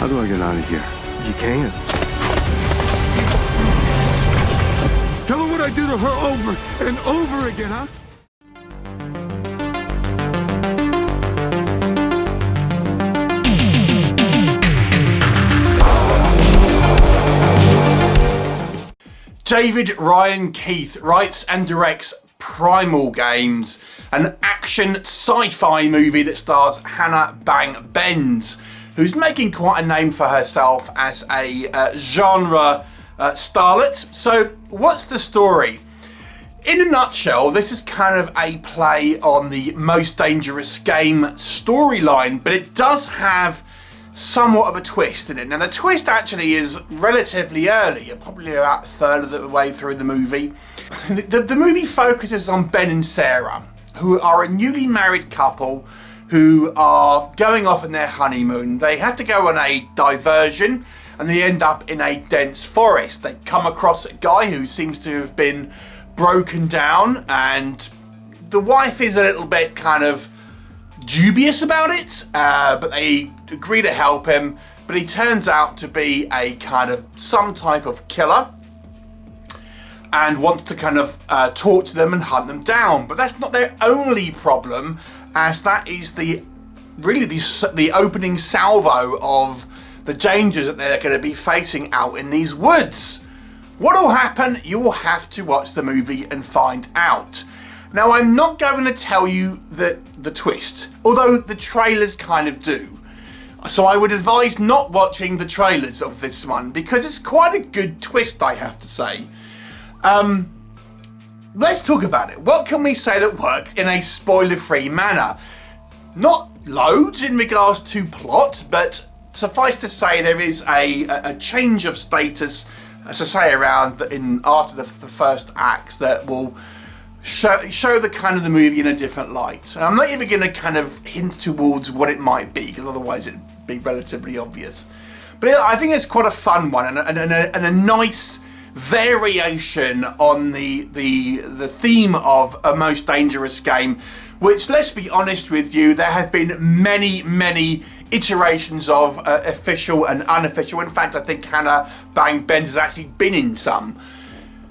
How do I get out of here? You can't. Tell her what I do to her over and over again, huh? David Ryan Keith writes and directs Primal Games, an action sci-fi movie that stars Hannah Bendz, who's making quite a name for herself as a genre starlet. So what's the story? In a nutshell, this is kind of a play on the Most Dangerous Game storyline, but it does have somewhat of a twist in it. Now the twist actually is relatively early, probably about a third of the way through the movie. The movie focuses on Ben and Sarah, who are a newly married couple who are going off on their honeymoon. They have to go on a diversion and they end up in a dense forest. They come across a guy who seems to have been broken down, and the wife is a little bit kind of dubious about it, but they agree to help him. But he turns out to be a kind of some type of killer and wants to kind of torture them and hunt them down. But that's not their only problem, as that is the opening salvo of the dangers that they're going to be facing out in these woods. What will happen? You will have to watch the movie and find out. Now, I'm not going to tell you the twist, although the trailers kind of do. So I would advise not watching the trailers of this one, because it's quite a good twist, I have to say. Let's talk about it. What can we say that worked in a spoiler-free manner? Not loads in regards to plot, but suffice to say there is a change of status, as I say, around after the first act that will show the kind of the movie in a different light. And I'm not even going to kind of hint towards what it might be, because otherwise it'd be relatively obvious. But I think it's quite a fun one and a nice variation on the theme of A Most Dangerous Game, which, let's be honest with you, there have been many iterations of official and unofficial. In fact, I think Hannah Bendz has actually been in some.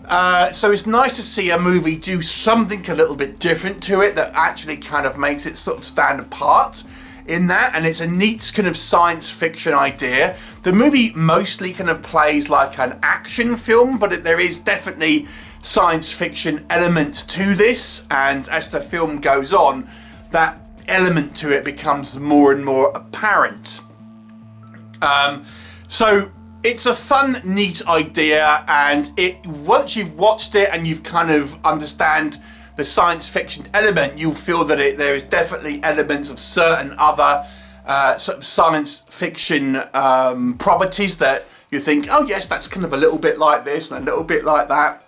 So it's nice to see a movie do something a little bit different to it that actually kind of makes it sort of stand apart in that, and it's a neat kind of science fiction idea. The movie mostly kind of plays like an action film, but there is definitely science fiction elements to this, and as the film goes on, that element to it becomes more and more apparent. So it's a fun, neat idea, and once you've watched it and you've kind of understand the science fiction element, you'll feel that there is definitely elements of certain other sort of science fiction properties that you think, oh yes, that's kind of a little bit like this and a little bit like that.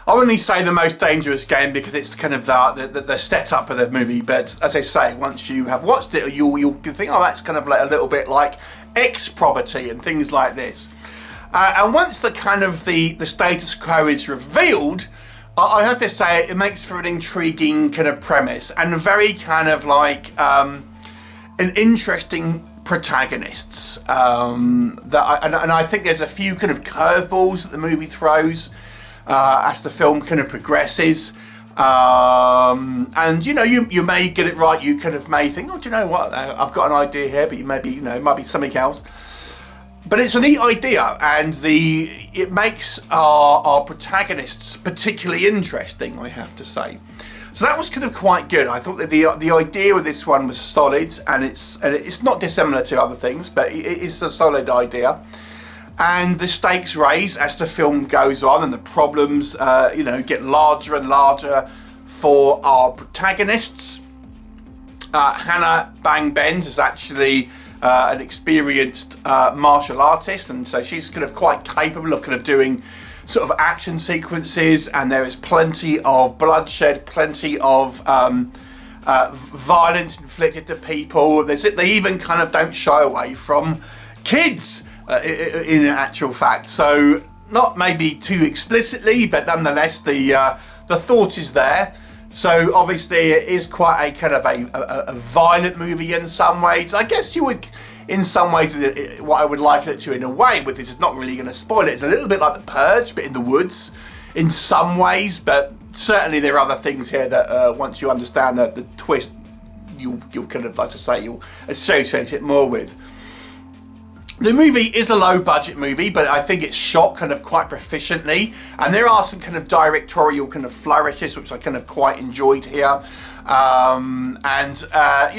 I only say The Most Dangerous Game because it's kind of the setup of the movie, but as I say, once you have watched it, you'll think, oh, that's kind of like a little bit like X property and things like this. And once the kind of the status quo is revealed, I have to say it makes for an intriguing kind of premise and a very kind of like an interesting protagonists. And I think there's a few kind of curveballs that the movie throws as the film kind of progresses. And you know, you may get it right. You kind of may think, oh, do you know what? I've got an idea here, but it might be something else. But it's a neat idea, and it makes our protagonists particularly interesting, I have to say. So that was kind of quite good. I thought that the idea of this one was solid, and it's not dissimilar to other things, but it is a solid idea. And the stakes raise as the film goes on, and the problems get larger and larger for our protagonists. Hannah Bendz is actually an experienced martial artist, and so she's kind of quite capable of kind of doing sort of action sequences, and there is plenty of bloodshed, plenty of violence inflicted to people. They even kind of don't shy away from kids in actual fact. So not maybe too explicitly, but nonetheless the thought is there. So obviously it is quite a kind of a violent movie in some ways. I guess you would, in some ways, what I would liken it to in a way, with this is not really going to spoil it, it's a little bit like The Purge, but in the woods in some ways, but certainly there are other things here that once you understand the twist, you'll kind of, like I say, you'll associate it more with. The movie is a low budget movie, but I think it's shot kind of quite proficiently, and there are some kind of directorial kind of flourishes which I kind of quite enjoyed here. You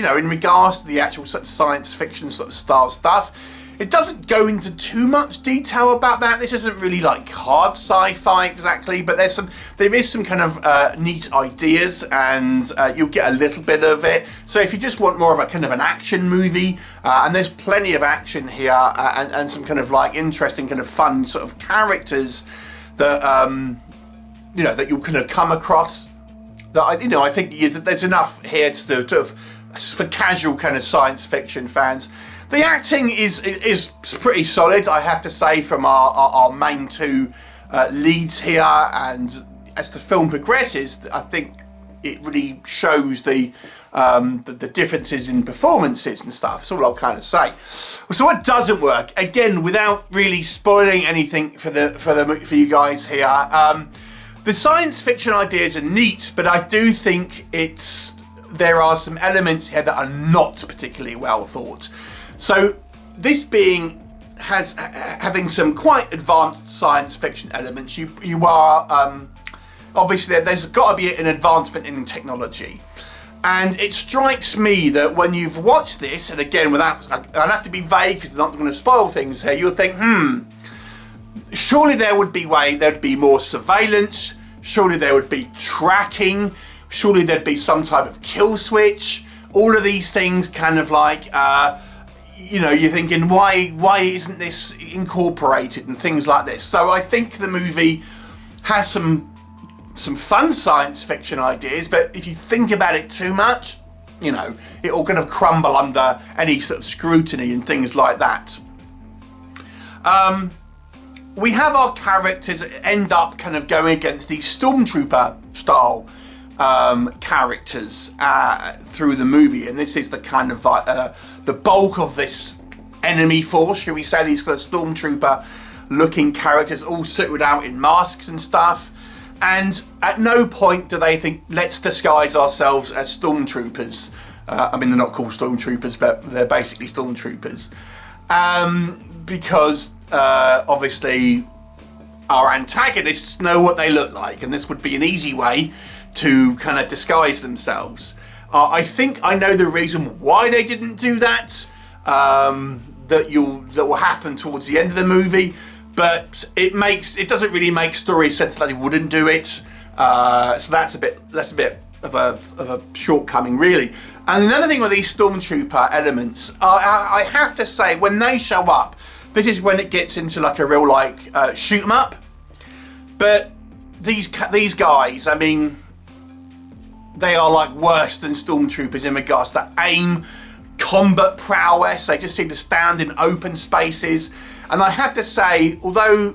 know, in regards to the actual sort of science fiction sort of style stuff, it doesn't go into too much detail about that. This isn't really like hard sci-fi exactly, but there is some kind of neat ideas, and you'll get a little bit of it. So if you just want more of a kind of an action movie, and there's plenty of action here, and some kind of like interesting kind of fun sort of characters that you know, that you'll kind of come across. That I think there's enough here to sort of for casual kind of science fiction fans. The acting is pretty solid, I have to say, from our main two leads here, and as the film progresses, I think it really shows the differences in performances and stuff. That's all I'll kind of say. So what doesn't work, again, without really spoiling anything for you guys here, the science fiction ideas are neat, but I do think there are some elements here that are not particularly well thought. So this having some quite advanced science fiction elements, you are obviously there's got to be an advancement in technology, and it strikes me that when you've watched this, and again, I'll have to be vague because I'm not going to spoil things here, you'll think, surely there'd be more surveillance, surely there would be tracking, surely there'd be some type of kill switch. All of these things kind of like you know, you're thinking, why isn't this incorporated and things like this? So I think the movie has some fun science fiction ideas, but if you think about it too much, you know, it will kind of crumble under any sort of scrutiny and things like that. We have our characters end up kind of going against these stormtrooper style characters through the movie, and this is the kind of the bulk of this enemy force, shall we say, these kind of stormtrooper looking characters all suited out in masks and stuff, and at no point do they think, let's disguise ourselves as stormtroopers. I mean, they're not called stormtroopers, but they're basically stormtroopers, because obviously our antagonists know what they look like, and this would be an easy way to kind of disguise themselves. I think I know the reason why they didn't do that, that will happen towards the end of the movie, but it doesn't really make story sense that they wouldn't do it. So that's a bit of a shortcoming, really. And another thing with these stormtrooper elements, I have to say, when they show up, this is when it gets into like a real like shoot 'em up. But these guys, I mean, they are like worse than stormtroopers in regards to aim, combat prowess. They just seem to stand in open spaces. And I have to say, although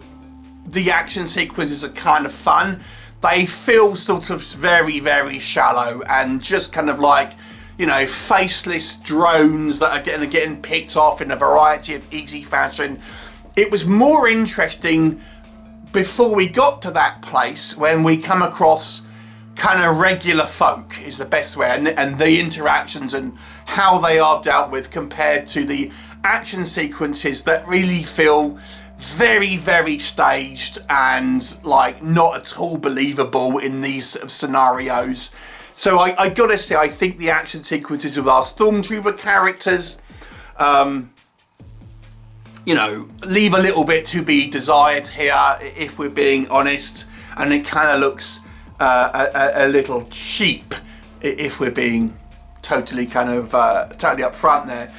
the action sequences are kind of fun, they feel sort of very, very shallow and just kind of like, you know, faceless drones that are getting picked off in a variety of easy fashion. It was more interesting before we got to that place when we come across kind of regular folk, is the best way, and the interactions and how they are dealt with compared to the action sequences that really feel very, very staged and like not at all believable in these sort of scenarios. So I gotta say, I think the action sequences with our stormtrooper characters, you know, leave a little bit to be desired here, if we're being honest, and it kind of looks a little cheap, if we're being totally kind of totally upfront there.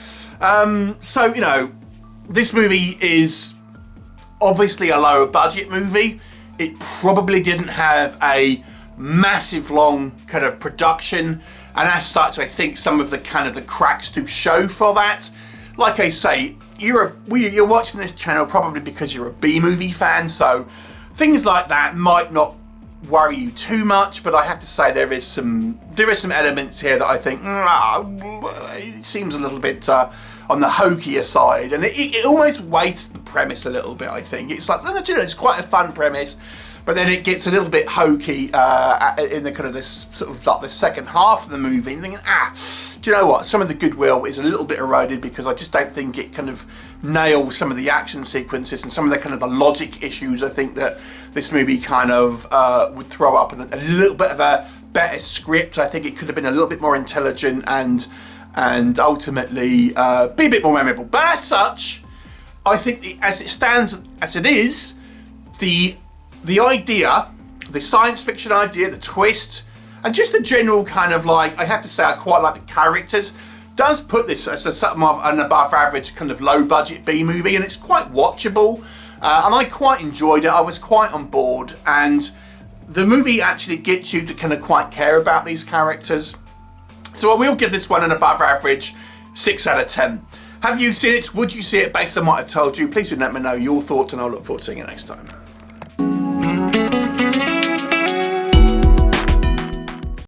So, you know, this movie is obviously a lower budget movie. It probably didn't have a massive long kind of production, and as such I think some of the kind of the cracks to show for that. Like I say, you're watching this channel probably because you're a B-movie fan, so things like that might not worry you too much, but I have to say there is some elements here that I think it seems a little bit on the hokier side, and it almost weights the premise a little bit. I think it's like, you know, it's quite a fun premise, but then it gets a little bit hokey in the kind of this sort of like the second half of the movie. And thinking, do you know what? Some of the goodwill is a little bit eroded because I just don't think it kind of nails some of the action sequences and some of the kind of the logic issues. I think that this movie kind of would throw up a little bit of a better script. I think it could have been a little bit more intelligent and ultimately be a bit more memorable. But as such, I think as it stands, as it is, the idea, the science fiction idea, the twist, and just the general kind of like, I have to say I quite like the characters, does put this as a something of an above average kind of low budget B movie, and it's quite watchable, and I quite enjoyed it. I was quite on board, and the movie actually gets you to kind of quite care about these characters. So I will give this one an above average 6 out of 10. Have you seen it? Would you see it based on what I've told you? Please do let me know your thoughts, and I'll look forward to seeing you next time.